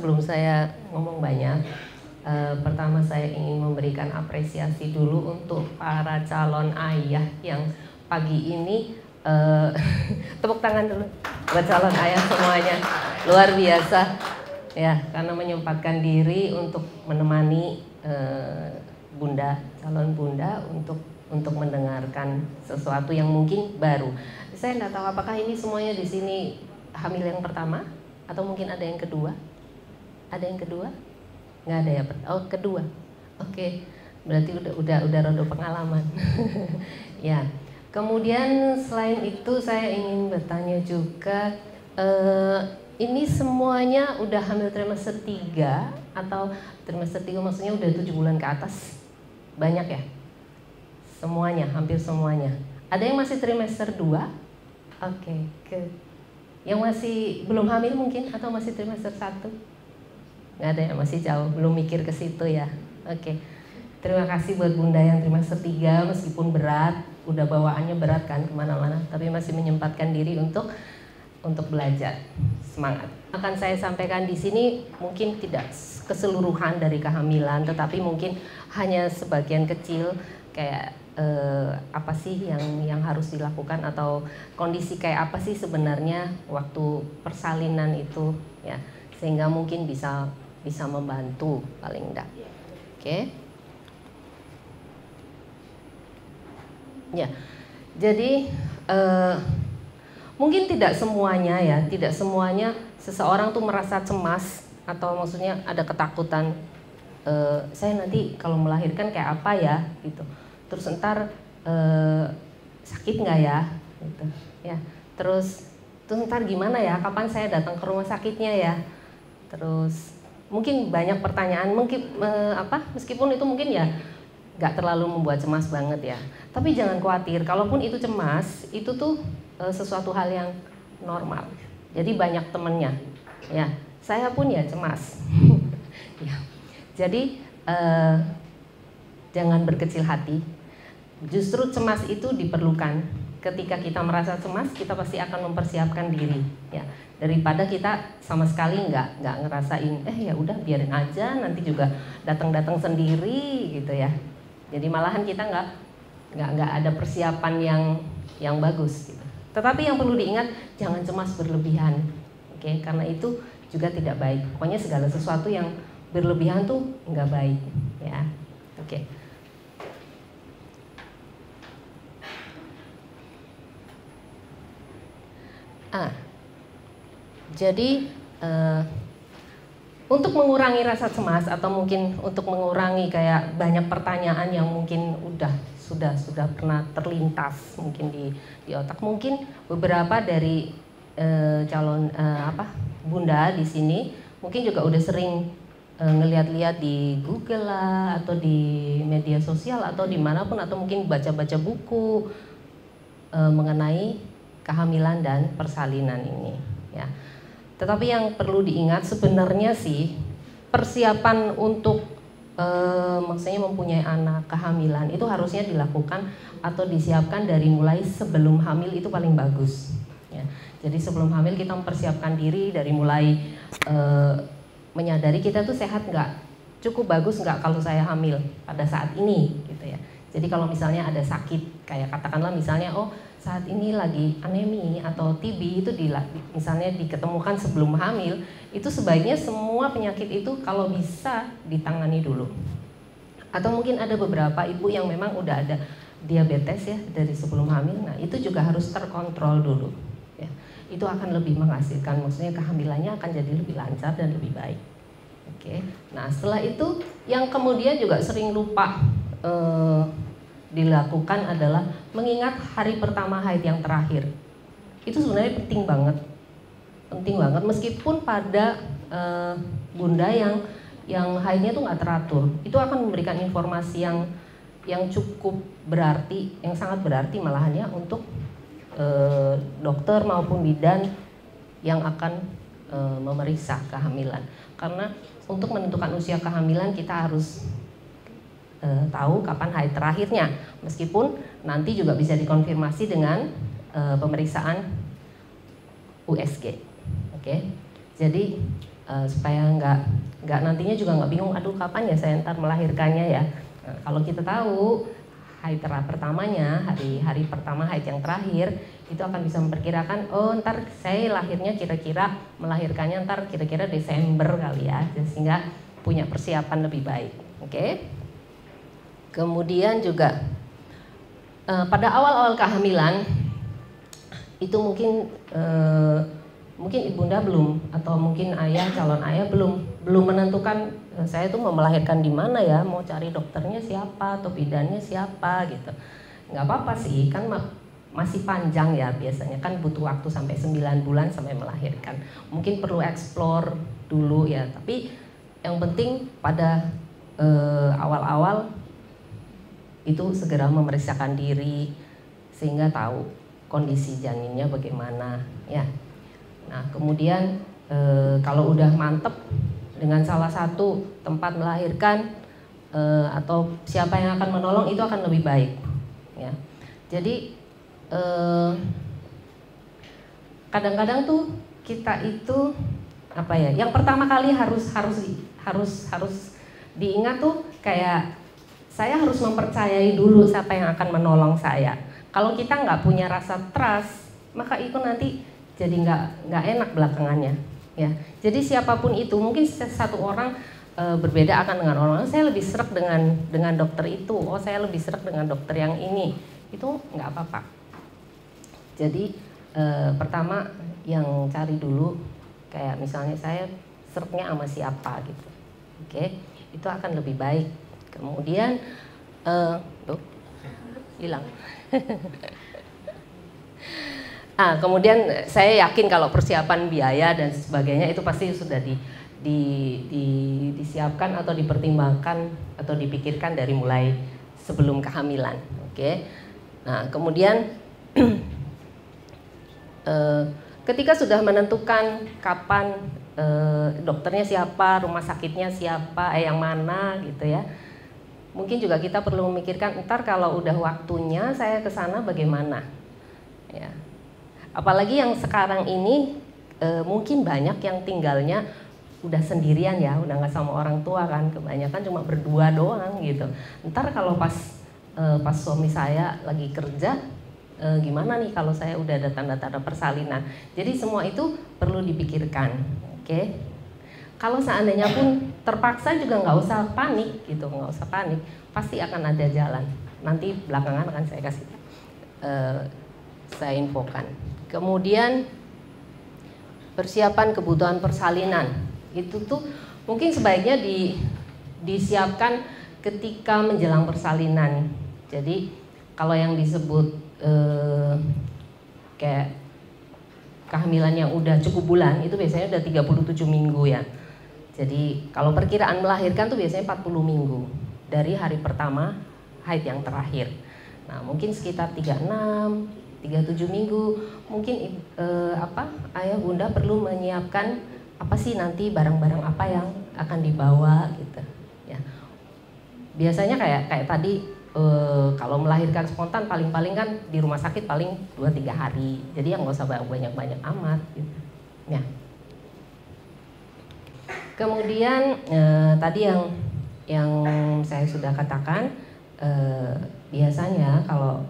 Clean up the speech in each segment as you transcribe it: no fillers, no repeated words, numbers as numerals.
sebelum saya ngomong banyak, pertama saya ingin memberikan apresiasi dulu untuk para calon ayah yang pagi ini tepuk tangan dulu buat calon ayah semuanya, luar biasa ya, karena menyempatkan diri untuk menemani bunda, calon bunda untuk mendengarkan sesuatu yang mungkin baru. Saya nggak tahu apakah ini semuanya di sini hamil yang pertama atau mungkin ada yang kedua. Ada yang kedua? Nggak ada ya? Oh, kedua. Oke. Berarti udah rada pengalaman. Ya. Kemudian selain itu saya ingin bertanya juga, ini semuanya udah hamil trimester 3 atau trimester 3 maksudnya udah 7 bulan ke atas? Banyak ya? Semuanya, hampir semuanya. Ada yang masih trimester 2? Oke. Yang masih belum hamil mungkin atau masih trimester 1? Nggak ada ya, masih jauh, belum mikir ke situ ya. Oke. Terima kasih buat bunda yang trimester 3, meskipun berat, udah bawaannya berat kan kemana-mana, tapi masih menyempatkan diri untuk belajar. Semangat. Akan saya sampaikan di sini mungkin tidak keseluruhan dari kehamilan, tetapi mungkin hanya sebagian kecil kayak apa sih yang harus dilakukan atau kondisi kayak apa sih sebenarnya waktu persalinan itu ya, sehingga mungkin bisa membantu paling enggak. Oke. Ya. Jadi mungkin tidak semuanya ya, tidak semuanya seseorang tuh merasa cemas atau maksudnya ada ketakutan, saya nanti kalau melahirkan kayak apa ya gitu. Terus ntar sakit nggak ya gitu. Ya. Terus ntar gimana ya, kapan saya datang ke rumah sakitnya ya. Terus mungkin banyak pertanyaan, mungkin meskipun itu mungkin ya nggak terlalu membuat cemas banget ya. Tapi jangan khawatir, kalaupun itu cemas, itu tuh sesuatu hal yang normal. Jadi banyak temennya, ya. Saya pun ya cemas. Ya. Jadi jangan berkecil hati. Justru cemas itu diperlukan. Ketika kita merasa cemas, kita pasti akan mempersiapkan diri, ya. Daripada kita sama sekali nggak ngerasain, ya udah biarin aja, nanti juga datang sendiri gitu ya. Jadi malahan kita nggak ada persiapan yang bagus gitu. Tetapi yang perlu diingat, jangan cemas berlebihan, oke? Karena itu juga tidak baik. Pokoknya segala sesuatu yang berlebihan tuh nggak baik, ya. Oke. Jadi untuk mengurangi rasa cemas atau mungkin untuk mengurangi kayak banyak pertanyaan yang mungkin sudah pernah terlintas mungkin di otak, mungkin beberapa dari calon bunda di sini mungkin juga udah sering ngeliat-liat di Google lah atau di media sosial atau dimanapun, atau mungkin baca-baca buku mengenai kehamilan dan persalinan ini, ya. Tetapi yang perlu diingat sebenarnya sih persiapan untuk maksudnya mempunyai anak, kehamilan itu harusnya dilakukan atau disiapkan dari mulai sebelum hamil, itu paling bagus, ya. Jadi sebelum hamil kita mempersiapkan diri dari mulai menyadari kita tuh sehat nggak, cukup bagus nggak kalau saya hamil pada saat ini gitu ya. Jadi kalau misalnya ada sakit, kayak katakanlah misalnya saat ini lagi anemi atau TB, itu misalnya diketemukan sebelum hamil, itu sebaiknya semua penyakit itu kalau bisa ditangani dulu. Atau mungkin ada beberapa ibu yang memang udah ada diabetes ya dari sebelum hamil, nah itu juga harus terkontrol dulu, ya. Itu akan lebih menghasilkan, maksudnya kehamilannya akan jadi lebih lancar dan lebih baik. Oke. Nah setelah itu yang kemudian juga sering lupa dilakukan adalah mengingat hari pertama haid yang terakhir. Itu sebenarnya penting banget meskipun pada bunda yang haidnya tuh nggak teratur, itu akan memberikan informasi yang cukup berarti, yang sangat berarti malahan ya untuk dokter maupun bidan yang akan memeriksa kehamilan. Karena untuk menentukan usia kehamilan kita harus tahu kapan haid terakhirnya, meskipun nanti juga bisa dikonfirmasi dengan pemeriksaan USG. Oke. Jadi supaya nggak nantinya juga nggak bingung, aduh kapan ya saya ntar melahirkannya ya. Nah, kalau kita tahu haid pertamanya, hari pertama haid yang terakhir, itu akan bisa memperkirakan, oh ntar saya lahirnya kira-kira melahirkannya ntar kira-kira Desember kali ya, sehingga punya persiapan lebih baik. Oke. Kemudian juga pada awal-awal kehamilan itu mungkin ibunda belum, atau mungkin ayah, calon ayah belum menentukan saya tuh mau melahirkan di mana ya, mau cari dokternya siapa atau bidannya siapa gitu. Nggak apa-apa sih, kan masih panjang ya, biasanya kan butuh waktu sampai 9 bulan sampai melahirkan. Mungkin perlu explore dulu ya, tapi yang penting pada awal-awal itu segera memeriksakan diri sehingga tahu kondisi janinnya bagaimana ya. Nah kemudian kalau udah mantep dengan salah satu tempat melahirkan atau siapa yang akan menolong, itu akan lebih baik ya. Jadi kadang-kadang tuh kita itu apa ya, yang pertama kali harus diingat tuh kayak saya harus mempercayai dulu siapa yang akan menolong saya. Kalau kita nggak punya rasa trust, maka itu nanti jadi nggak enak belakangannya ya. Jadi siapapun itu, mungkin satu orang berbeda akan dengan orang lain. Saya lebih serak dengan dokter itu, oh saya lebih serak dengan dokter yang ini, itu nggak apa-apa. Jadi pertama yang cari dulu, kayak misalnya saya seraknya sama siapa gitu, oke, itu akan lebih baik. Kemudian hilang. Kemudian saya yakin kalau persiapan biaya dan sebagainya itu pasti sudah disiapkan atau dipertimbangkan atau dipikirkan dari mulai sebelum kehamilan. Oke. Nah, kemudian ketika sudah menentukan kapan dokternya siapa, rumah sakitnya siapa, yang mana gitu ya. Mungkin juga kita perlu memikirkan, ntar kalau udah waktunya saya ke sana bagaimana. Ya. Apalagi yang sekarang ini mungkin banyak yang tinggalnya udah sendirian ya, udah nggak sama orang tua kan, kebanyakan cuma berdua doang gitu. Ntar kalau pas suami saya lagi kerja, gimana nih kalau saya udah ada tanda-tanda persalinan. Jadi semua itu perlu dipikirkan, oke? Kalau seandainya pun terpaksa juga nggak usah panik gitu, nggak usah panik, pasti akan ada jalan. Nanti belakangan akan saya kasih, saya infokan. Kemudian persiapan kebutuhan persalinan itu tuh mungkin sebaiknya disiapkan ketika menjelang persalinan. Jadi kalau yang disebut kayak kehamilan yang udah cukup bulan itu biasanya udah 37 minggu ya. Jadi kalau perkiraan melahirkan tuh biasanya 40 minggu dari hari pertama haid yang terakhir. Nah mungkin sekitar 36, 37 minggu mungkin ayah bunda perlu menyiapkan apa sih nanti barang-barang apa yang akan dibawa gitu ya. Biasanya kayak tadi kalau melahirkan spontan paling-paling kan di rumah sakit paling 2-3 hari. Jadi yang nggak usah banyak-banyak amat gitu. Ya. Kemudian tadi yang saya sudah katakan, biasanya kalau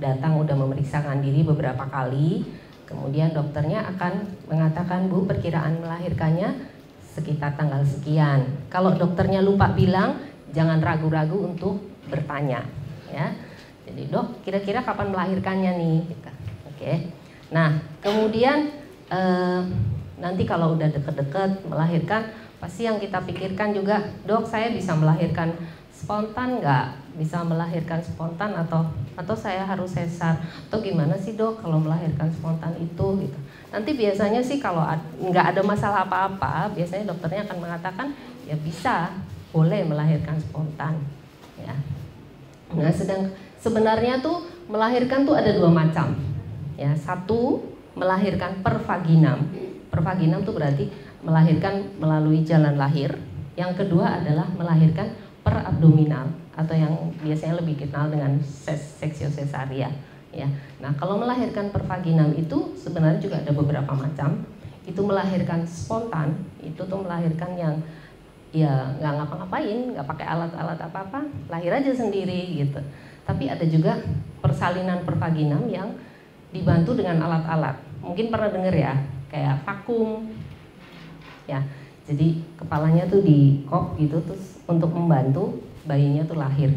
datang udah memeriksakan diri beberapa kali, kemudian dokternya akan mengatakan, Bu, perkiraan melahirkannya sekitar tanggal sekian. Kalau dokternya lupa bilang, jangan ragu-ragu untuk bertanya ya. Jadi dok, kira-kira kapan melahirkannya nih gitu. Oke. Nah kemudian nanti kalau udah deket-deket melahirkan, pasti yang kita pikirkan juga, dok saya bisa melahirkan spontan nggak? Bisa melahirkan spontan atau saya harus sesar? Atau gimana sih dok kalau melahirkan spontan itu gitu? Nanti biasanya sih kalau nggak ada masalah apa-apa, biasanya dokternya akan mengatakan ya bisa, boleh melahirkan spontan ya. Nah sebenarnya tuh melahirkan tuh ada 2 macam ya. Satu, melahirkan per vaginam. Per vaginam tuh berarti melahirkan melalui jalan lahir. Yang kedua adalah melahirkan per abdominal atau yang biasanya lebih dikenal dengan seksio cesaria ya. Nah kalau melahirkan per vaginam itu sebenarnya juga ada beberapa macam. itu melahirkan spontan, itu tuh melahirkan yang ya nggak ngapa-ngapain, nggak pakai alat-alat apa-apa, lahir aja sendiri gitu. Tapi ada juga persalinan pervaginam yang dibantu dengan alat-alat. Mungkin pernah dengar ya, kayak vakum, ya. Jadi kepalanya tuh di kop gitu, terus untuk membantu bayinya tuh lahir.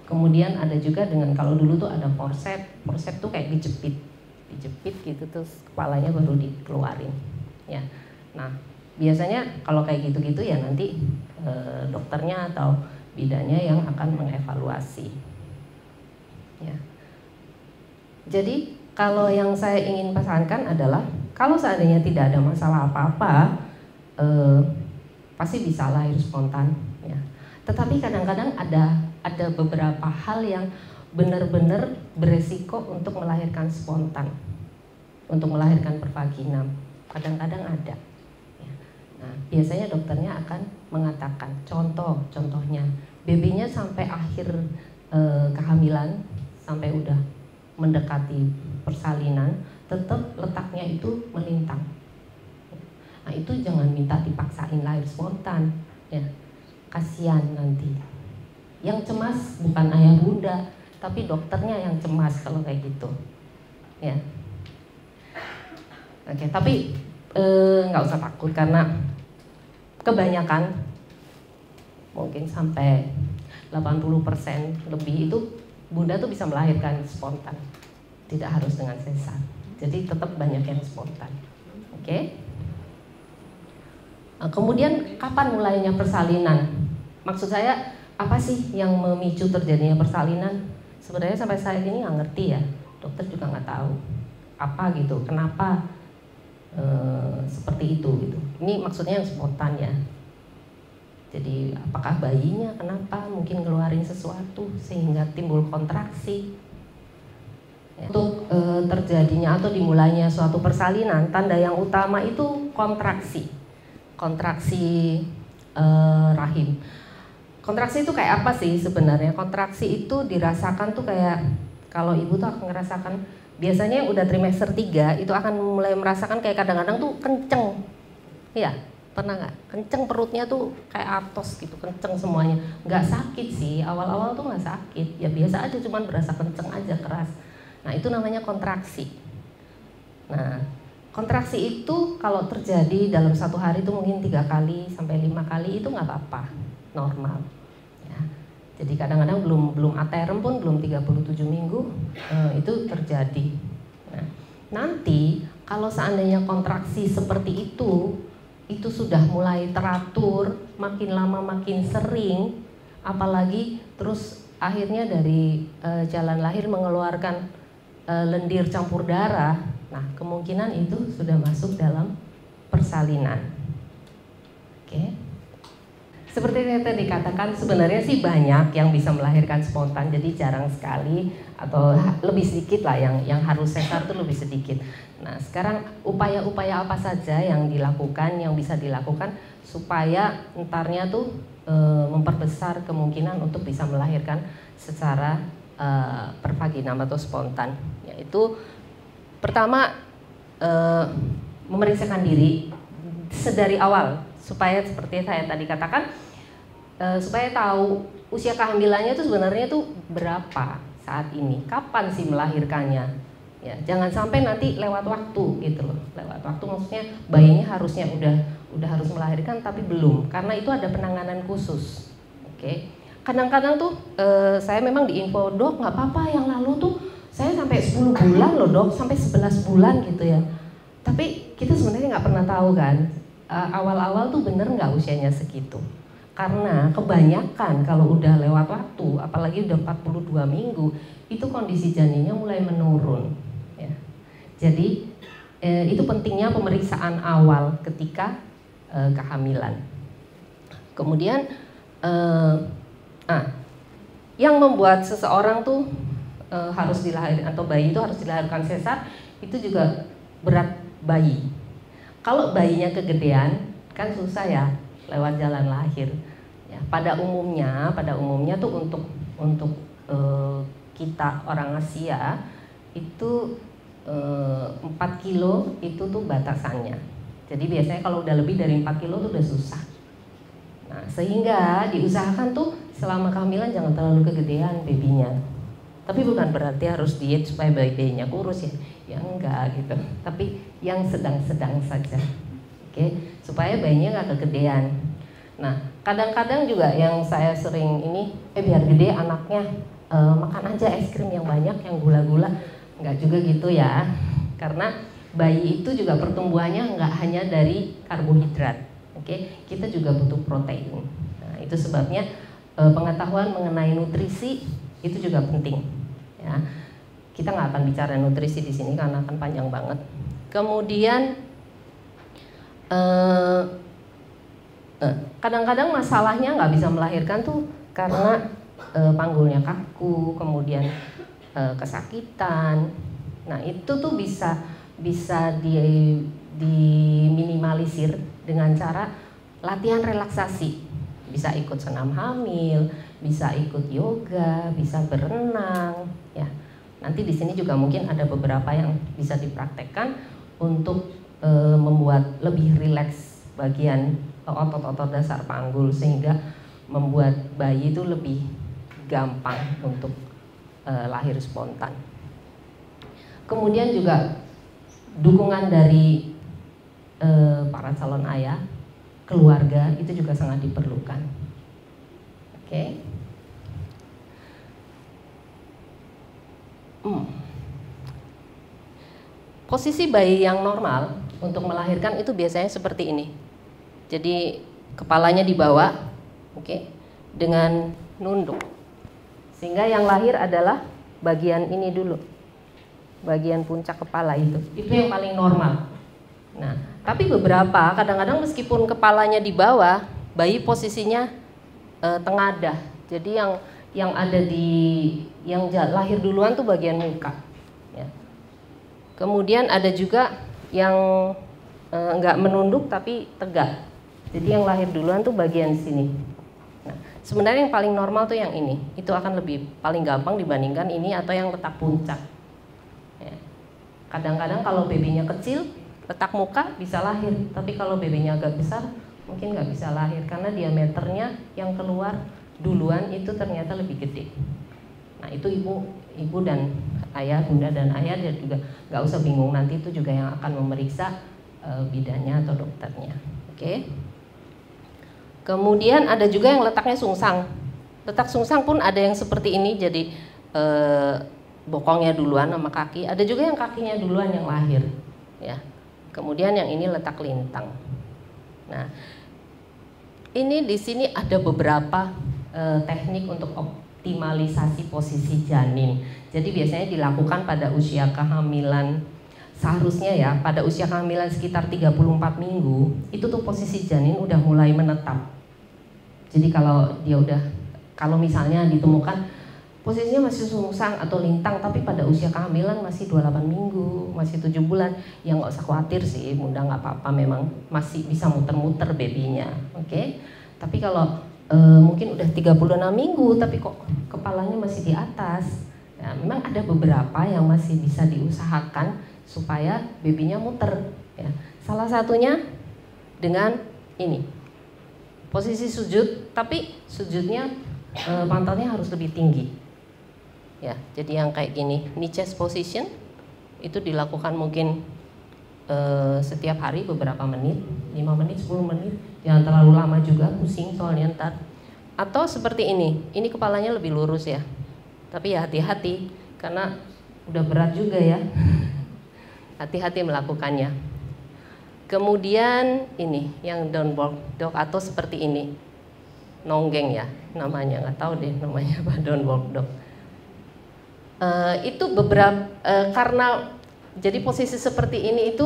Kemudian ada juga dengan, kalau dulu tuh ada forceps tuh kayak dijepit gitu, terus kepalanya baru dikeluarin. Ya, nah biasanya kalau kayak gitu-gitu ya nanti dokternya atau bidannya yang akan mengevaluasi. Ya. Jadi kalau yang saya ingin pesankan adalah kalau seandainya tidak ada masalah apa-apa, pasti bisa lahir spontan. Ya. Tetapi kadang-kadang ada beberapa hal yang benar-benar beresiko untuk melahirkan spontan, untuk melahirkan pervaginam. Kadang-kadang ada. Nah, biasanya dokternya akan mengatakan contohnya BB-nya sampai akhir kehamilan, sampai udah mendekati persalinan, tetap letaknya itu melintang. Nah, itu jangan minta dipaksain lahir spontan, ya. Kasihan nanti. Yang cemas bukan ayah bunda, tapi dokternya yang cemas kalau kayak gitu, ya. Oke, tapi nggak usah takut karena kebanyakan mungkin sampai 80% lebih itu bunda tuh bisa melahirkan spontan, tidak harus dengan sesar. Jadi tetap banyak yang spontan. Oke. Kemudian kapan mulainya persalinan? Maksud saya apa sih yang memicu terjadinya persalinan? Sebenarnya sampai saat ini nggak ngerti ya, dokter juga nggak tahu apa gitu, kenapa seperti itu gitu. Ini maksudnya yang spontan ya. Jadi apakah bayinya kenapa mungkin ngeluarin sesuatu sehingga timbul kontraksi. Ya. Untuk terjadinya atau dimulainya suatu persalinan, tanda yang utama itu kontraksi rahim. Kontraksi itu kayak apa sih sebenarnya? Kontraksi itu dirasakan tuh kayak kalau ibu tuh akan ngerasakan, biasanya yang udah trimester 3 itu akan mulai merasakan kayak kadang-kadang tuh kenceng. Iya, pernah nggak? Kenceng perutnya tuh kayak atos gitu, kenceng semuanya. Nggak sakit sih, awal-awal tuh nggak sakit. Ya biasa aja, cuman berasa kenceng aja, keras. Nah itu namanya kontraksi. Nah kontraksi itu kalau terjadi dalam satu hari itu mungkin 3 kali sampai 5 kali itu nggak apa-apa, normal. Jadi kadang-kadang belum aterem pun belum 37 minggu itu terjadi. Nah, nanti kalau seandainya kontraksi seperti itu sudah mulai teratur, makin lama makin sering, apalagi terus akhirnya dari jalan lahir mengeluarkan lendir campur darah. Nah, kemungkinan itu sudah masuk dalam persalinan. Oke. Seperti yang tadi dikatakan, sebenarnya sih banyak yang bisa melahirkan spontan, jadi jarang sekali atau lebih sedikit lah yang harus sesar itu lebih sedikit. Nah sekarang upaya-upaya apa saja yang dilakukan, yang bisa dilakukan supaya entarnya tuh memperbesar kemungkinan untuk bisa melahirkan secara pervaginam atau spontan. Yaitu pertama memeriksakan diri sedari awal. Supaya seperti saya tadi katakan, supaya tahu usia kehamilannya itu sebenarnya tuh berapa saat ini, kapan sih melahirkannya. Ya, jangan sampai nanti lewat waktu gitu loh. Lewat waktu maksudnya bayinya harusnya udah harus melahirkan tapi belum, karena itu ada penanganan khusus. Oke. Kadang-kadang tuh saya memang di info, dok nggak apa-apa yang lalu tuh saya sampai 10 bulan loh dok, sampai 11 bulan gitu ya. Tapi kita sebenarnya nggak pernah tahu kan. Awal-awal tuh bener nggak usianya segitu, karena kebanyakan kalau udah lewat waktu, apalagi udah 42 minggu, itu kondisi janinnya mulai menurun ya. Jadi itu pentingnya pemeriksaan awal ketika kehamilan. Kemudian yang membuat seseorang tuh harus dilahirkan atau bayi itu harus dilahirkan sesar itu juga berat bayi. Kalau bayinya kegedean kan susah ya lewat jalan lahir. Ya, pada umumnya tuh untuk kita orang Asia itu 4 kilo itu tuh batasannya. Jadi biasanya kalau udah lebih dari 4 kilo tuh udah susah. Nah, sehingga diusahakan tuh selama kehamilan jangan terlalu kegedean babynya. Tapi bukan berarti harus diet supaya babynya kurus ya. Ya enggak gitu. Tapi yang sedang-sedang saja. Oke, supaya bayinya nggak kegedean. Nah, kadang-kadang juga yang saya sering ini, biar gede anaknya makan aja es krim yang banyak, yang gula-gula. Nggak juga gitu ya. Karena bayi itu juga pertumbuhannya nggak hanya dari karbohidrat. Oke, kita juga butuh protein. Nah, itu sebabnya pengetahuan mengenai nutrisi itu juga penting. Ya, kita nggak akan bicara nutrisi di sini karena akan panjang banget. Kemudian kadang-kadang masalahnya nggak bisa melahirkan tuh karena panggulnya kaku, kemudian kesakitan. Nah, itu tuh bisa diminimalisir dengan cara latihan relaksasi. Bisa ikut senam hamil, bisa ikut yoga, bisa berenang ya. Nanti di sini juga mungkin ada beberapa yang bisa dipraktekkan untuk membuat lebih rileks bagian otot-otot dasar panggul, sehingga membuat bayi itu lebih gampang untuk lahir spontan. Kemudian juga dukungan dari para calon ayah, keluarga itu juga sangat diperlukan. Oke. Posisi bayi yang normal untuk melahirkan itu biasanya seperti ini. Jadi kepalanya di bawah, oke, dengan nunduk. Sehingga yang lahir adalah bagian ini dulu. Bagian puncak kepala itu yang paling normal. Nah, tapi beberapa kadang-kadang meskipun kepalanya di bawah, bayi posisinya tengadah. Jadi yang ada yang lahir duluan tuh bagian muka. Ya. Kemudian ada juga yang nggak menunduk tapi tegak. Jadi yang lahir duluan tuh bagian sini. Nah, sebenarnya yang paling normal tuh yang ini. Itu akan lebih paling gampang dibandingkan ini atau yang letak puncak. Ya. Kadang-kadang kalau babynya kecil, letak muka bisa lahir. Tapi kalau babynya agak besar, mungkin nggak bisa lahir karena diameternya yang keluar duluan itu ternyata lebih gede. Nah, itu ibu dan ayah, bunda dan ayah dia juga nggak usah bingung, nanti itu juga yang akan memeriksa bidannya atau dokternya. Oke. Kemudian ada juga yang letaknya sungsang. Letak sungsang pun ada yang seperti ini, jadi bokongnya duluan sama kaki. Ada juga yang kakinya duluan yang lahir. Ya. Kemudian yang ini letak lintang. Nah, ini di sini ada beberapa teknik untuk optimalisasi posisi janin. Jadi biasanya dilakukan pada usia kehamilan, seharusnya ya pada usia kehamilan sekitar 34 minggu itu tuh posisi janin udah mulai menetap. Jadi kalau misalnya ditemukan posisinya masih sungsang atau lintang tapi pada usia kehamilan masih 28 minggu, masih 7 bulan, ya nggak usah khawatir sih, bunda nggak apa-apa, memang masih bisa muter-muter babynya. Oke? Tapi kalau mungkin udah 36 minggu tapi kok kepalanya masih di atas, ya, memang ada beberapa yang masih bisa diusahakan supaya babynya muter. Ya. Salah satunya dengan ini, posisi sujud, tapi sujudnya pantatnya harus lebih tinggi. Ya, jadi yang kayak gini, knee chest position itu dilakukan mungkin setiap hari beberapa menit, 5 menit, 10 menit, jangan terlalu lama juga, pusing soalnya ntar. Atau seperti ini kepalanya lebih lurus ya, tapi ya hati-hati karena udah berat juga ya, hati-hati melakukannya. Kemudian ini yang downward dog atau seperti ini, nonggeng ya namanya, nggak tahu deh namanya apa, downward dog. Itu beberapa karena jadi posisi seperti ini itu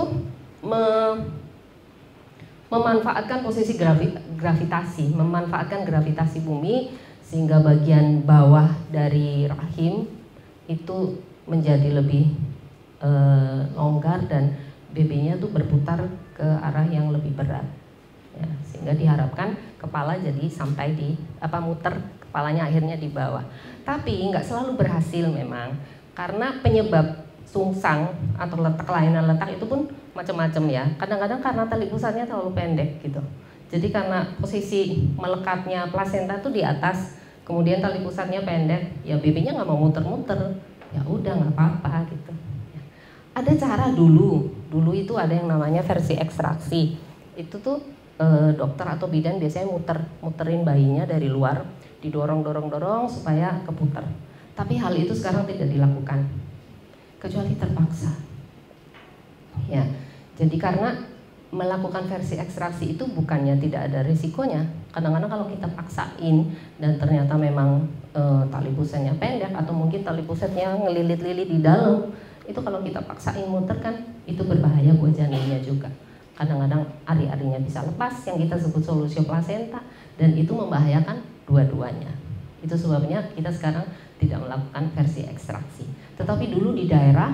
memanfaatkan posisi gravitasi, memanfaatkan gravitasi bumi sehingga bagian bawah dari rahim itu menjadi lebih longgar dan BB-nya tuh berputar ke arah yang lebih berat. Ya, sehingga diharapkan kepala jadi sampai muter kepalanya akhirnya di bawah. Tapi nggak selalu berhasil memang, karena penyebab sungsang atau kelainan letak itu pun macam-macam ya. Kadang-kadang karena tali pusatnya terlalu pendek gitu. Jadi karena posisi melekatnya plasenta tuh di atas, kemudian tali pusatnya pendek, ya BB-nya nggak mau muter-muter, ya udah nggak apa-apa gitu. Ada cara dulu itu ada yang namanya versi ekstraksi. Itu tuh dokter atau bidan biasanya muterin bayinya dari luar, didorong supaya keputar. Tapi hal itu sekarang tidak dilakukan, kecuali terpaksa. Ya, jadi karena melakukan versi ekstraksi itu bukannya tidak ada risikonya. Kadang-kadang kalau kita paksain dan ternyata memang tali pusatnya pendek atau mungkin tali pusatnya ngelilit-lilit di dalam, itu kalau kita paksain muter kan itu berbahaya buat janinnya juga. Kadang-kadang ari-arinya bisa lepas yang kita sebut solusio plasenta dan itu membahayakan dua-duanya. Itu sebabnya kita sekarang tidak melakukan versi ekstraksi. Tetapi dulu di daerah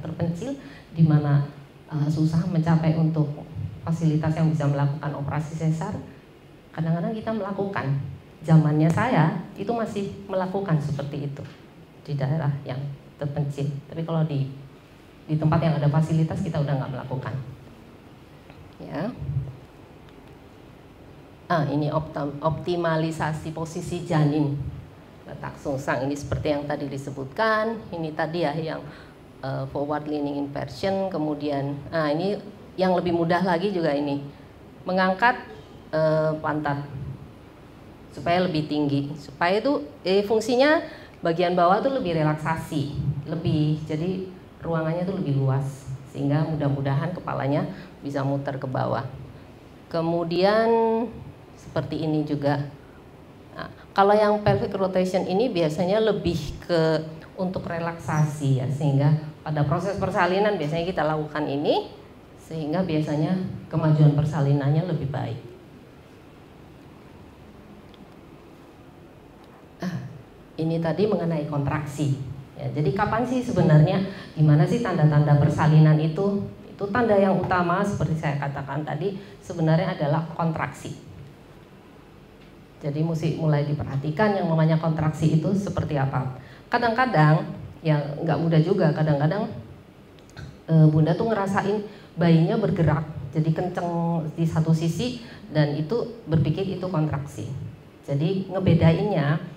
terpencil di mana susah mencapai untuk fasilitas yang bisa melakukan operasi sesar, kadang-kadang kita melakukan. Zamannya saya itu masih melakukan seperti itu di daerah yang terpencil. Tapi kalau di tempat yang ada fasilitas kita udah nggak melakukan. Ya. Ini optimalisasi posisi janin letak sungsang. Ini seperti yang tadi disebutkan. Ini tadi ya yang forward leaning inversion. Kemudian, ini yang lebih mudah lagi juga ini mengangkat pantat supaya lebih tinggi. Supaya itu fungsinya bagian bawah tuh lebih relaksasi, jadi ruangannya tuh lebih luas sehingga mudah-mudahan kepalanya bisa muter ke bawah. Kemudian seperti ini juga. Nah, kalau yang pelvic rotation ini biasanya lebih ke untuk relaksasi ya, sehingga pada proses persalinan biasanya kita lakukan ini sehingga biasanya kemajuan persalinannya lebih baik. Ini tadi mengenai kontraksi. Ya, jadi kapan sih sebenarnya, gimana sih tanda-tanda persalinan itu? Itu tanda yang utama seperti saya katakan tadi sebenarnya adalah kontraksi. Jadi mesti mulai diperhatikan yang namanya kontraksi itu seperti apa. Kadang-kadang ya nggak mudah juga. Kadang-kadang bunda tuh ngerasain bayinya bergerak, jadi kenceng di satu sisi dan itu berpikir itu kontraksi. Jadi ngebedainnya.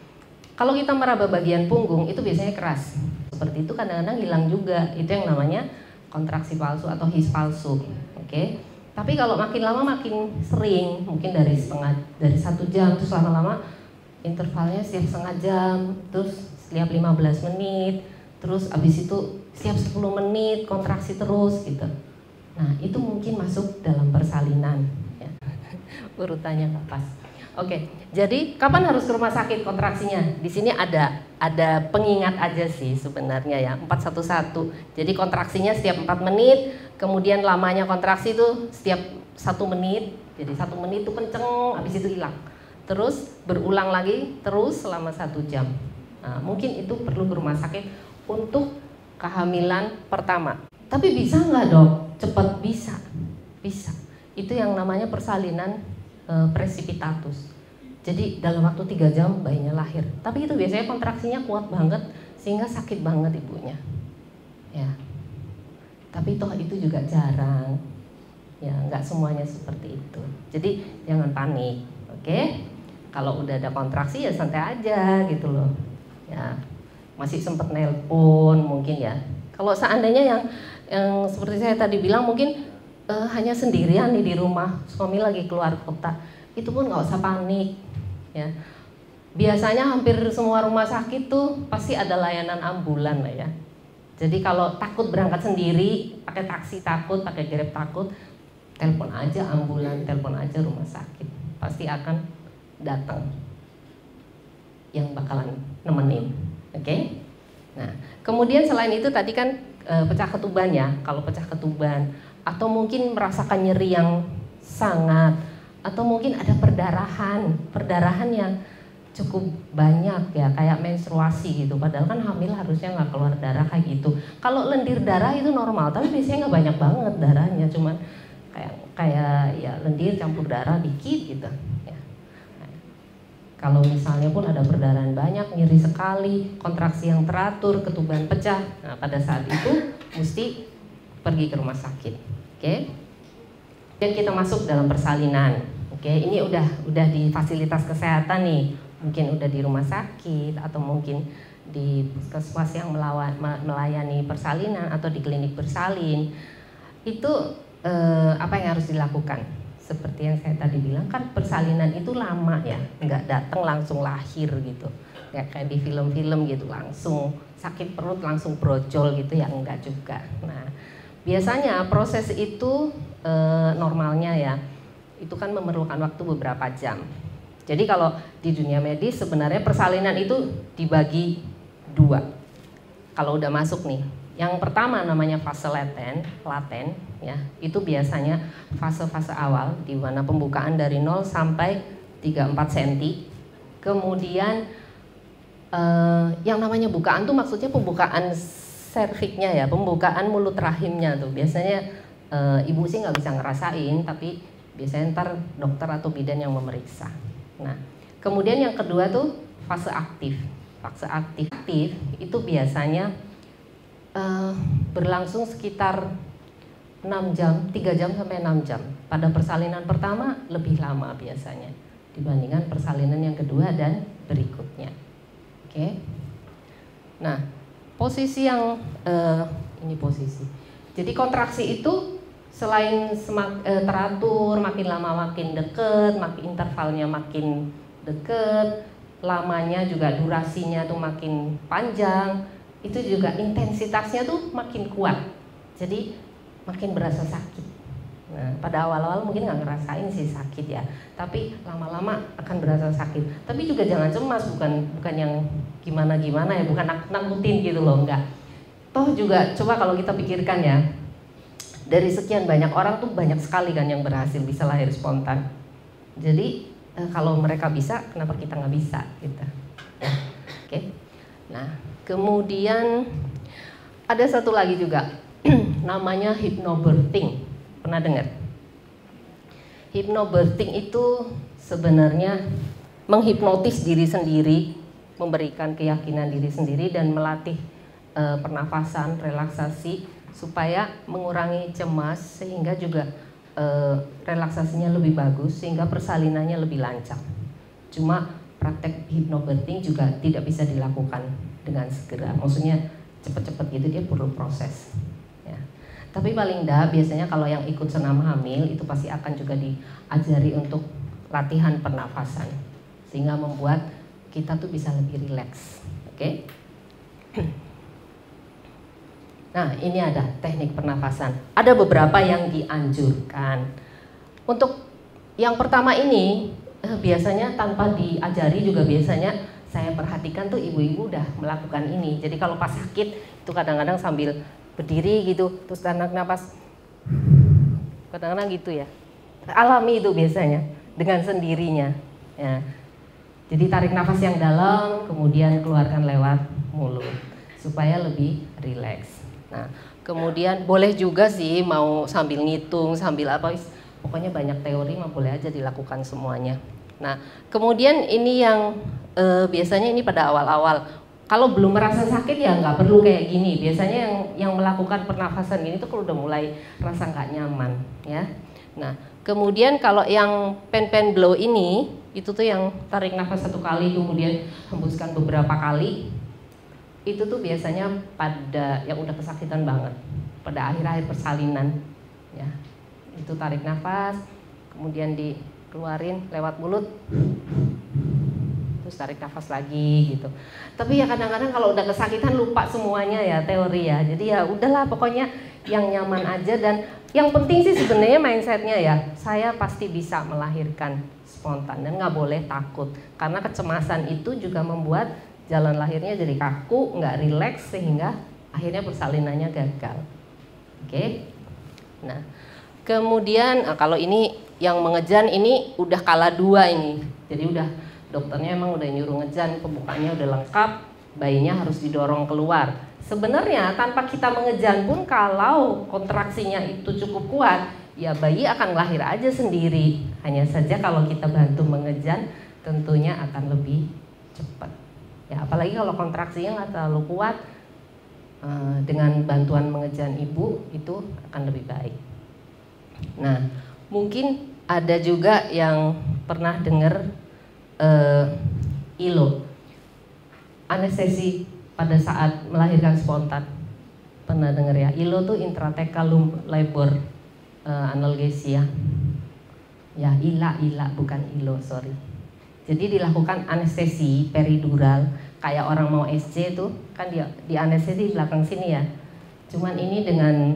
Kalau kita meraba bagian punggung itu biasanya keras. Seperti itu kadang-kadang hilang juga. Itu yang namanya kontraksi palsu atau his palsu. Oke. Tapi kalau makin lama makin sering, mungkin dari 1 jam terus lama-lama intervalnya setiap setengah jam, terus setiap 15 menit, terus abis itu setiap 10 menit kontraksi terus gitu. Nah, itu mungkin masuk dalam persalinan ya. Urutannya nggak pas. Oke, jadi kapan harus ke rumah sakit kontraksinya? Di sini ada pengingat aja sih sebenarnya ya, 411. Jadi kontraksinya setiap 4 menit, kemudian lamanya kontraksi itu setiap 1 menit. Jadi 1 menit itu kenceng, habis itu hilang. Terus berulang lagi terus selama 1 jam. Nah, mungkin itu perlu ke rumah sakit untuk kehamilan pertama. Tapi bisa nggak dok? Cepat bisa. Itu yang namanya persalinan precipitatus. Jadi dalam waktu 3 jam bayinya lahir. Tapi itu biasanya kontraksinya kuat banget sehingga sakit banget ibunya. Ya. Tapi toh itu juga jarang. Ya, nggak semuanya seperti itu. Jadi jangan panik, oke? Kalau udah ada kontraksi ya santai aja gitu loh. Ya. Masih sempet nelpon mungkin ya. Kalau seandainya yang seperti saya tadi bilang mungkin hanya sendirian nih di rumah, suami lagi keluar kota, itu pun nggak usah panik ya. Biasanya hampir semua rumah sakit tuh pasti ada layanan ambulan lah ya. Jadi kalau takut berangkat sendiri, pakai taksi takut, pakai Grab takut, telepon aja ambulan, telepon aja rumah sakit, pasti akan datang yang bakalan nemenin, oke? Nah, kemudian selain itu tadi kan pecah ketuban ya. Kalau pecah ketuban atau mungkin merasakan nyeri yang sangat, atau mungkin ada perdarahan yang cukup banyak ya, kayak menstruasi gitu. Padahal kan hamil harusnya nggak keluar darah kayak gitu. Kalau lendir darah itu normal, tapi biasanya nggak banyak banget darahnya, cuman kayak ya lendir campur darah dikit gitu. Ya. Nah, kalau misalnya pun ada perdarahan banyak, nyeri sekali, kontraksi yang teratur, ketuban pecah, nah pada saat itu mesti pergi ke rumah sakit. Oke. Dan kita masuk dalam persalinan. Oke, ini udah di fasilitas kesehatan nih. Mungkin udah di rumah sakit atau mungkin di puskesmas yang melayani persalinan atau di klinik bersalin. Itu apa yang harus dilakukan? Seperti yang saya tadi bilang, kan persalinan itu lama ya, nggak datang langsung lahir gitu. Ya kayak di film-film gitu, langsung sakit perut langsung brojol gitu ya, enggak juga. Nah, biasanya proses itu normalnya ya, itu kan memerlukan waktu beberapa jam. Jadi kalau di dunia medis sebenarnya persalinan itu dibagi dua. Kalau udah masuk nih, yang pertama namanya fase laten ya, itu biasanya fase-fase awal di mana pembukaan dari 0 sampai 3-4 cm. Kemudian yang namanya bukaan tuh maksudnya pembukaan serviknya ya, pembukaan mulut rahimnya tuh. Biasanya ibu sih nggak bisa ngerasain, tapi biasanya ntar dokter atau bidan yang memeriksa. Nah, kemudian yang kedua tuh fase aktif. Fase aktif itu biasanya berlangsung sekitar 6 jam, 3 jam sampai 6 jam. Pada persalinan pertama lebih lama biasanya dibandingkan persalinan yang kedua dan berikutnya. Oke. Nah, posisi yang ini posisi. Jadi kontraksi itu selain teratur, makin lama makin deket, makin intervalnya makin deket, lamanya juga durasinya tuh makin panjang, itu juga intensitasnya tuh makin kuat. Jadi makin berasa sakit. Nah, pada awal-awal mungkin nggak ngerasain sih sakit ya, tapi lama-lama akan berasa sakit. Tapi juga jangan cemas, bukan yang gimana-gimana ya, bukan nakutin gitu loh, enggak. Toh juga coba kalau kita pikirkan ya, dari sekian banyak orang tuh banyak sekali kan yang berhasil bisa lahir spontan. Jadi kalau mereka bisa, kenapa kita nggak bisa gitu? Ya, oke. Nah, kemudian ada satu lagi juga, namanya hypnobirthing. Pernah dengar? Hypnobirthing itu sebenarnya menghipnotis diri sendiri, memberikan keyakinan diri sendiri dan melatih pernafasan, relaksasi supaya mengurangi cemas sehingga juga relaksasinya lebih bagus sehingga persalinannya lebih lancar. Cuma praktek hypnobirthing juga tidak bisa dilakukan dengan segera. Maksudnya cepat-cepat gitu, dia perlu proses. Ya. Tapi paling enggak biasanya kalau yang ikut senam hamil itu pasti akan juga diajari untuk latihan pernafasan sehingga membuat kita tuh bisa lebih rileks. Oke? Nah, ini ada teknik pernafasan. Ada beberapa yang dianjurkan. Untuk yang pertama ini biasanya tanpa diajari juga biasanya saya perhatikan tuh ibu-ibu udah melakukan ini. Jadi kalau pas sakit itu kadang-kadang sambil berdiri gitu, terus tarik nafas, kadang-kadang gitu ya. Alami itu biasanya dengan sendirinya. Ya. Jadi tarik nafas yang dalam, kemudian keluarkan lewat mulut supaya lebih rileks. Nah, kemudian boleh juga sih mau sambil ngitung, sambil apa, pokoknya banyak teori mah boleh aja dilakukan semuanya. Nah, kemudian ini yang biasanya ini pada awal-awal, kalau belum merasa sakit ya nggak perlu kayak gini. Biasanya yang melakukan pernafasan gini tuh kalau udah mulai rasa nggak nyaman, ya. Nah, kemudian kalau yang pen blow ini, itu tuh yang tarik nafas 1 kali kemudian hembuskan beberapa kali. Itu tuh biasanya pada yang udah kesakitan banget, pada akhir-akhir persalinan ya. Itu tarik nafas kemudian dikeluarin lewat mulut, terus tarik nafas lagi gitu. Tapi ya kadang-kadang kalau udah kesakitan lupa semuanya ya teori ya. Jadi ya udahlah pokoknya yang nyaman aja. Dan yang penting sih sebenarnya mindsetnya ya, saya pasti bisa melahirkan spontan dan nggak boleh takut, karena kecemasan itu juga membuat jalan lahirnya jadi kaku, nggak rileks sehingga akhirnya persalinannya gagal. Oke. Nah, kemudian kalau ini yang mengejan ini udah kala 2 ini. Jadi udah dokternya emang udah nyuruh ngejan, pembukaannya udah lengkap, bayinya harus didorong keluar. Sebenarnya tanpa kita mengejan pun kalau kontraksinya itu cukup kuat, ya bayi akan lahir aja sendiri. Hanya saja kalau kita bantu mengejan tentunya akan lebih cepat. Ya, apalagi kalau kontraksinya nggak terlalu kuat, dengan bantuan mengejan ibu itu akan lebih baik. Nah, mungkin ada juga yang pernah dengar ILO, anestesi pada saat melahirkan spontan. Pernah dengar ya? ILO tuh intrathecal labor analgesia. Ya, ILA bukan ILO, sorry. Jadi dilakukan anestesi peridural, kayak orang mau SC tuh kan di anestesi di belakang sini ya. Cuman ini dengan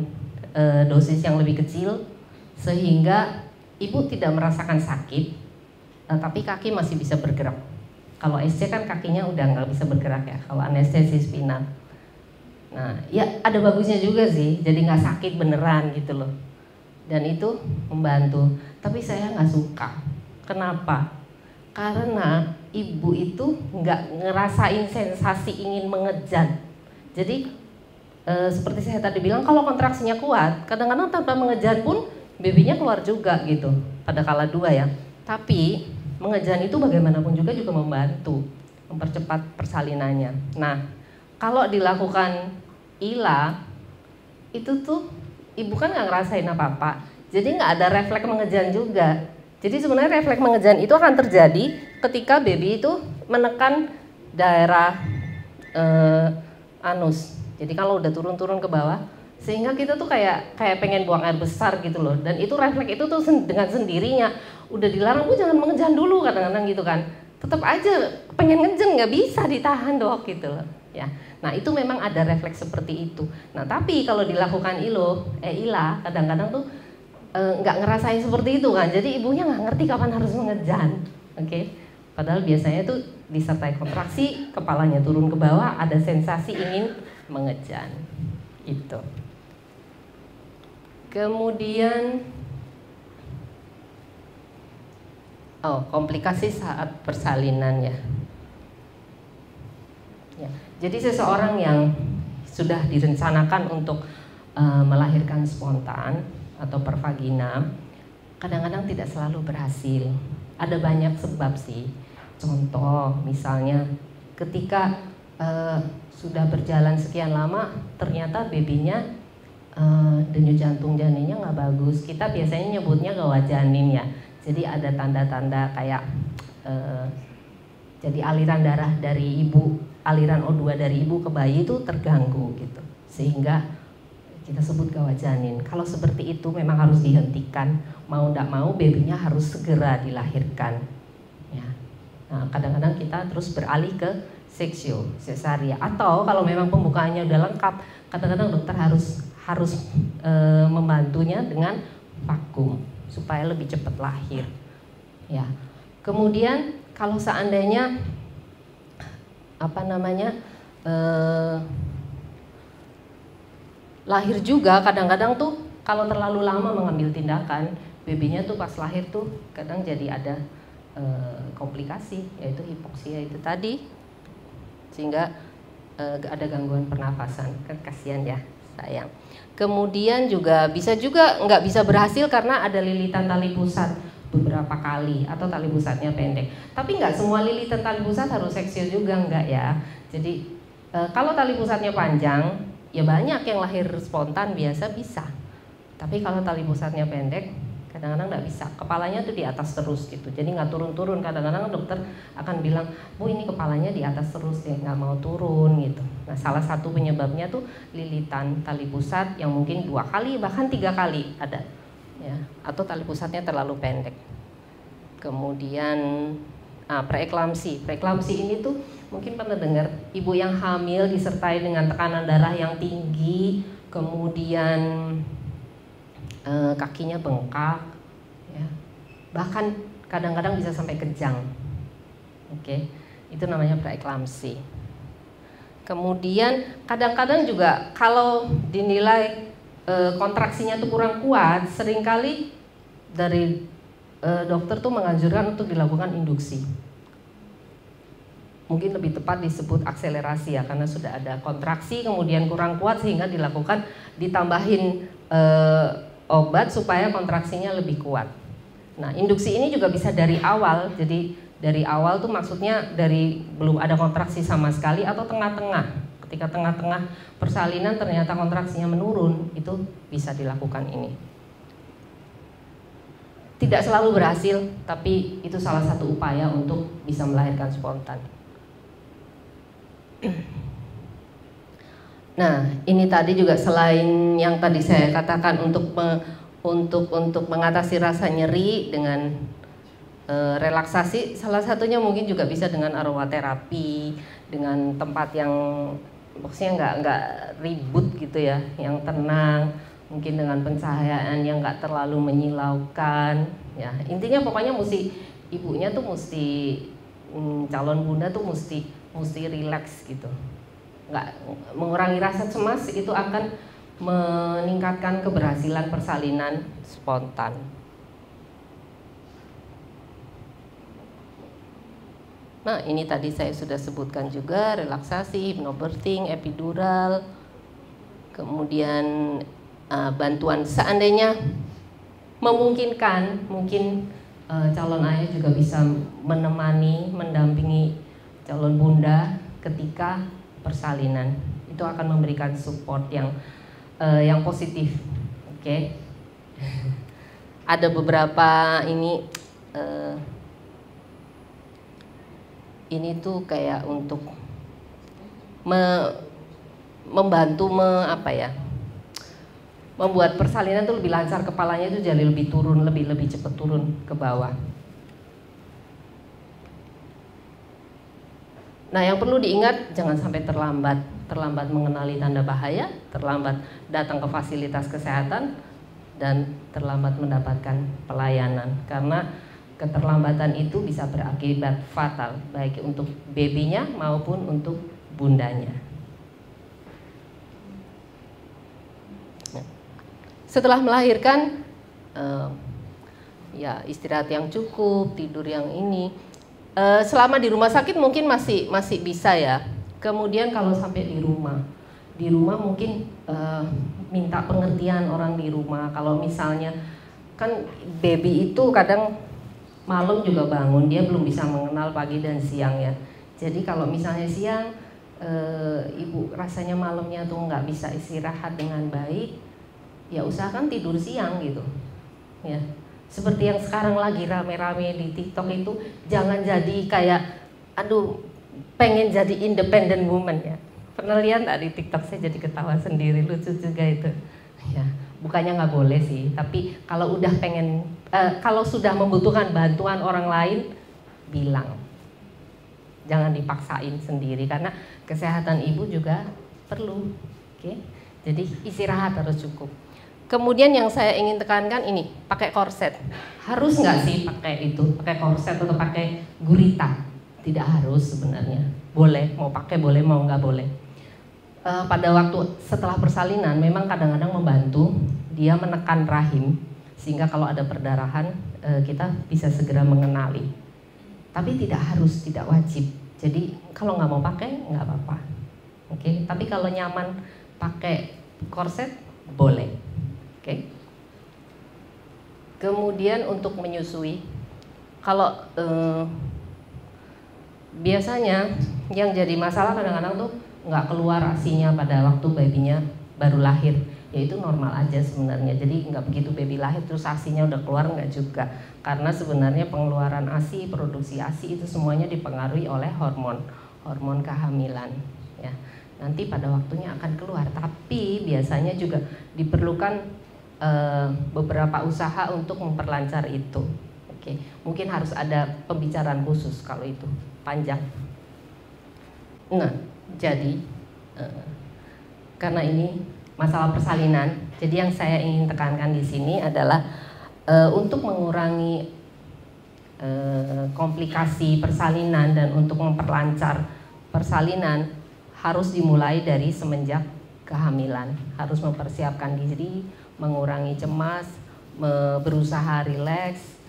dosis yang lebih kecil sehingga ibu tidak merasakan sakit, tapi kaki masih bisa bergerak. Kalau SC kan kakinya udah nggak bisa bergerak ya, kalau anestesi spinal. Nah, ya ada bagusnya juga sih, jadi nggak sakit beneran gitu loh. Dan itu membantu. Tapi saya nggak suka. Kenapa? Karena ibu itu nggak ngerasain sensasi ingin mengejan. Jadi seperti saya tadi bilang, kalau kontraksinya kuat, kadang-kadang tanpa mengejan pun babynya keluar juga gitu. Pada kala 2 ya. Tapi mengejan itu bagaimanapun juga membantu mempercepat persalinannya. Nah, kalau dilakukan ILA itu tuh ibu kan nggak ngerasain apa-apa, jadi nggak ada refleks mengejan juga. Jadi sebenarnya refleks mengejan itu akan terjadi ketika baby itu menekan daerah anus. Jadi kalau udah turun-turun ke bawah, sehingga kita tuh kayak pengen buang air besar gitu loh. Dan itu refleks itu tuh dengan sendirinya. Udah dilarang, Bu jangan mengejan dulu kadang-kadang gitu kan. Tetap aja pengen ngejen, nggak bisa ditahan dok gitu loh. Ya. Nah itu memang ada refleks seperti itu. Nah tapi kalau dilakukan ILA kadang-kadang tuh nggak ngerasain seperti itu kan. Jadi ibunya nggak ngerti kapan harus mengejan. Oke. Padahal biasanya tuh disertai kontraksi, kepalanya turun ke bawah, ada sensasi ingin mengejan. Itu. Kemudian komplikasi saat persalinan ya. Ya, jadi seseorang yang sudah direncanakan untuk melahirkan spontan atau per vagina, kadang-kadang tidak selalu berhasil. Ada banyak sebab sih. Contoh, misalnya ketika sudah berjalan sekian lama, ternyata babynya denyut jantung janinnya nggak bagus. Kita biasanya nyebutnya gawat janin ya. Jadi ada tanda-tanda kayak jadi aliran darah dari ibu, aliran O2 dari ibu ke bayi itu terganggu gitu, sehingga kita sebut gawat janin. Kalau seperti itu memang harus dihentikan, mau tidak mau babynya harus segera dilahirkan. Ya. Nah, kadang-kadang kita terus beralih ke seksio, cesaria, atau kalau memang pembukaannya udah lengkap, kadang-kadang dokter harus membantunya dengan vakum supaya lebih cepat lahir. Ya. Kemudian kalau seandainya lahir juga kadang-kadang tuh kalau terlalu lama mengambil tindakan, babynya tuh pas lahir tuh kadang jadi ada komplikasi, yaitu hipoksia itu tadi, sehingga ada gangguan pernafasan. Kan kasihan ya, sayang. Kemudian juga bisa nggak bisa berhasil karena ada lilitan tali pusat beberapa kali atau tali pusatnya pendek. Tapi nggak semua lilitan tali pusat harus seksio juga, enggak ya. Jadi kalau tali pusatnya panjang, ya banyak yang lahir spontan biasa bisa. Tapi kalau tali pusatnya pendek, kadang-kadang nggak bisa. Kepalanya tuh di atas terus gitu. Jadi nggak turun-turun. Kadang-kadang dokter akan bilang, Bu ini kepalanya di atas terus deh, nggak mau turun gitu. Nah salah satu penyebabnya tuh lilitan tali pusat yang mungkin 2 kali bahkan 3 kali ada. Ya, atau tali pusatnya terlalu pendek. Kemudian preeklamsi. Preeklamsi ini tuh mungkin pernah dengar, ibu yang hamil disertai dengan tekanan darah yang tinggi, kemudian kakinya bengkak, ya. Bahkan kadang-kadang bisa sampai kejang. Oke, itu namanya preeklamsi. Kemudian kadang-kadang juga kalau dinilai kontraksinya tuh kurang kuat, seringkali dari dokter tuh menganjurkan untuk dilakukan induksi. Mungkin lebih tepat disebut akselerasi ya, karena sudah ada kontraksi kemudian kurang kuat sehingga ditambahin obat supaya kontraksinya lebih kuat. Nah, induksi ini juga bisa dari awal. Jadi dari awal tuh maksudnya dari belum ada kontraksi sama sekali atau tengah-tengah ketika tengah-tengah persalinan ternyata kontraksinya menurun, itu bisa dilakukan ini. Tidak selalu berhasil, tapi itu salah satu upaya untuk bisa melahirkan spontan. Nah, ini tadi juga selain yang tadi saya katakan untuk mengatasi rasa nyeri dengan relaksasi, salah satunya mungkin juga bisa dengan aromaterapi, dengan tempat yang maksudnya nggak ribut gitu ya, yang tenang, mungkin dengan pencahayaan yang nggak terlalu menyilaukan. Ya, intinya pokoknya ibunya tuh mesti calon bunda tuh mesti rileks gitu. Nggak mengurangi rasa cemas, itu akan meningkatkan keberhasilan persalinan spontan. Nah, ini tadi saya sudah sebutkan juga, relaksasi, hypnobirthing, epidural, kemudian bantuan seandainya memungkinkan, mungkin calon ayah juga bisa mendampingi calon bunda ketika persalinan. Itu akan memberikan support yang positif. Oke. Ada beberapa ini tuh kayak untuk membantu membuat persalinan tuh lebih lancar, kepalanya tuh jadi lebih turun, lebih cepat turun ke bawah. Nah, yang perlu diingat, jangan sampai terlambat mengenali tanda bahaya, terlambat datang ke fasilitas kesehatan, dan terlambat mendapatkan pelayanan. Karena keterlambatan itu bisa berakibat fatal, baik untuk babynya maupun untuk bundanya. Setelah melahirkan, ya istirahat yang cukup, tidur yang ini. Selama di rumah sakit mungkin masih bisa ya. Kemudian kalau sampai di rumah mungkin minta pengertian orang di rumah. Kalau misalnya kan baby itu kadang malam juga bangun, dia belum bisa mengenal pagi dan siang ya. Jadi kalau misalnya siang ibu rasanya malamnya tuh nggak bisa istirahat dengan baik, ya usahakan tidur siang gitu ya. Seperti yang sekarang lagi rame-rame di TikTok itu, jangan jadi kayak pengen jadi independent woman ya. Pernah lihat nggak di TikTok? Saya jadi ketawa sendiri, lucu juga itu ya. Bukannya nggak boleh sih, tapi kalau udah kalau sudah membutuhkan bantuan orang lain, bilang. Jangan dipaksain sendiri, karena kesehatan ibu juga perlu. Oke? Jadi istirahat harus cukup. Kemudian yang saya ingin tekankan ini, pakai korset. Harus nggak sih pakai korset atau pakai gurita? Tidak harus sebenarnya. Boleh, mau pakai boleh, mau nggak boleh. Pada waktu setelah persalinan memang kadang-kadang membantu dia menekan rahim, sehingga kalau ada perdarahan kita bisa segera mengenali. Tapi tidak harus, tidak wajib. Jadi kalau nggak mau pakai nggak apa-apa. Oke, tapi kalau nyaman pakai korset boleh. Oke. Kemudian untuk menyusui, kalau biasanya yang jadi masalah kadang-kadang tuh nggak keluar ASI-nya pada waktu babynya baru lahir. Ya itu normal aja sebenarnya. Jadi nggak begitu baby lahir terus ASI-nya udah keluar, nggak juga. Karena sebenarnya pengeluaran ASI, produksi ASI itu semuanya dipengaruhi oleh hormon kehamilan. Ya, nanti pada waktunya akan keluar. Tapi biasanya juga diperlukan beberapa usaha untuk memperlancar itu. Oke, mungkin harus ada pembicaraan khusus kalau itu panjang. Nah, jadi karena ini masalah persalinan, jadi yang saya ingin tekankan di sini adalah untuk mengurangi komplikasi persalinan dan untuk memperlancar persalinan harus dimulai dari semenjak kehamilan. Harus mempersiapkan diri, mengurangi cemas, berusaha rileks,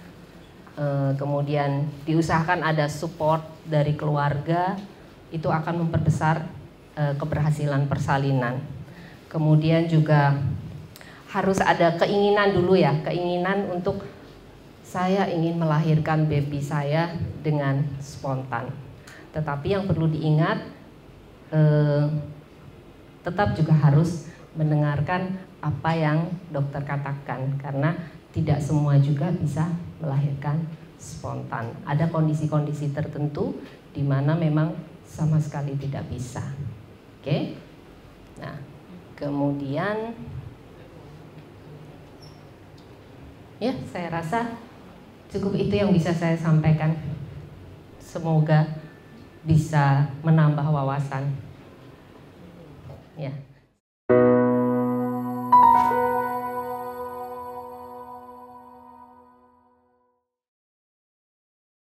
kemudian diusahakan ada support dari keluarga, itu akan memperbesar keberhasilan persalinan. Kemudian juga harus ada keinginan dulu ya, keinginan untuk saya ingin melahirkan baby saya dengan spontan. Tetapi yang perlu diingat, tetap juga harus mendengarkan apa yang dokter katakan, karena tidak semua juga bisa melahirkan spontan. Ada kondisi-kondisi tertentu di mana memang sama sekali tidak bisa. Oke? Nah, kemudian ya, saya rasa cukup itu yang bisa saya sampaikan. Semoga bisa menambah wawasan. Ya.